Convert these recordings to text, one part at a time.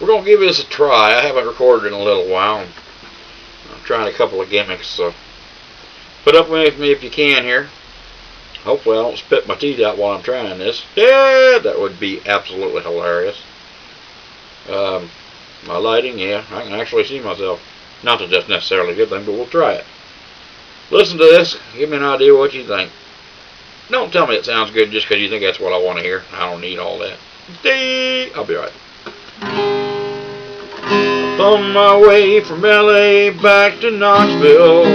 we're going to give this a try. I haven't recorded in a little while. I'm trying a couple of gimmicks, so put up with me if you can here. Hopefully I don't spit my teeth out while I'm trying this. Yeah, that would be absolutely hilarious. My lighting, yeah, I can actually see myself. Not that that's necessarily a good thing, but we'll try it. Listen to this. Give me an idea what you think. Don't tell me it sounds good just because you think that's what I want to hear. I don't need all that. I'll be right. I'm on my way from LA back to Knoxville.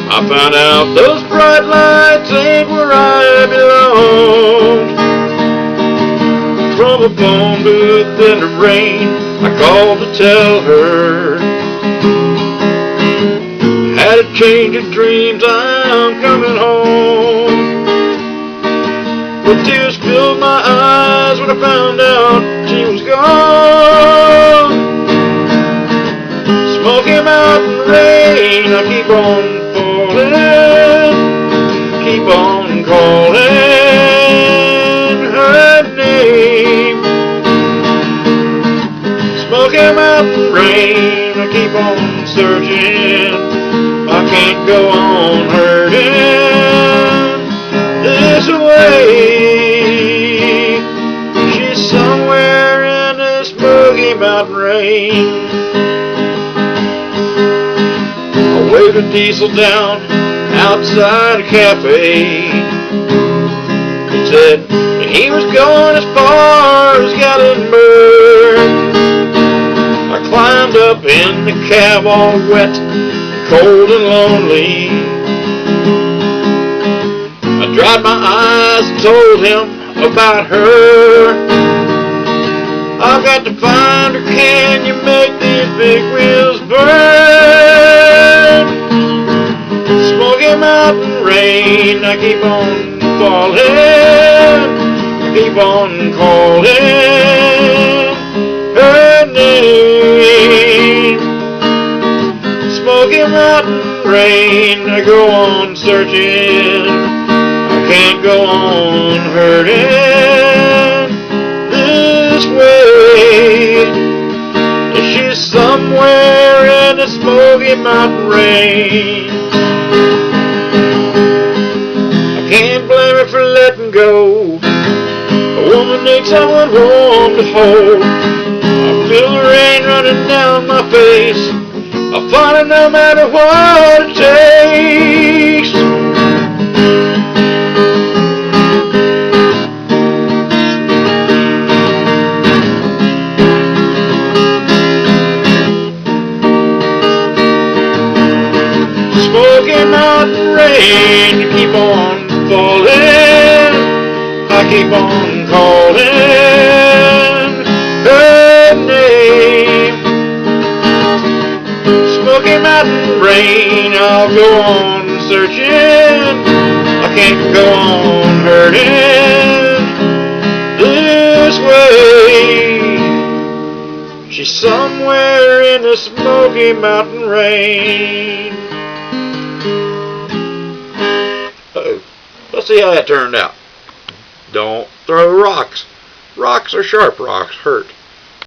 I found out those bright lights ain't where I belong. From a phone booth in the rain, I called to tell her. Had a change of dreams, I'm coming home. But tears filled my eyes when I found out she was gone. Smoky Mountain rain, I keep on falling, keep on calling her name. Smoky Mountain rain, I keep on searching. I can't go on hurting this way. She's somewhere in the Smoky Mountain rain. I waved a diesel down outside a cafe. He said he was going as far as Gatlinburg. I climbed up in the cab all wet, cold and lonely. I dried my eyes and told him about her. I've got to find her, can you make these big wheels burn? Smoky Mountain rain, I keep on falling, I keep on calling her name. Smoky Mountain rain, I go on searching, I can't go on hurting this way. She's somewhere in the Smoky Mountain rain. I can't blame her for letting go. A woman needs someone warm to hold. I feel the rain running down my face. I'll follow no matter what it takes. Smoky Mountain rain, you keep on falling, I keep on calling her name. Smoky Mountain rain, I'll go on searching, I can't go on hurting this way. She's somewhere in the Smoky Mountain rain. Let's see how that turned out. Don't throw rocks. Rocks are sharp. Rocks hurt.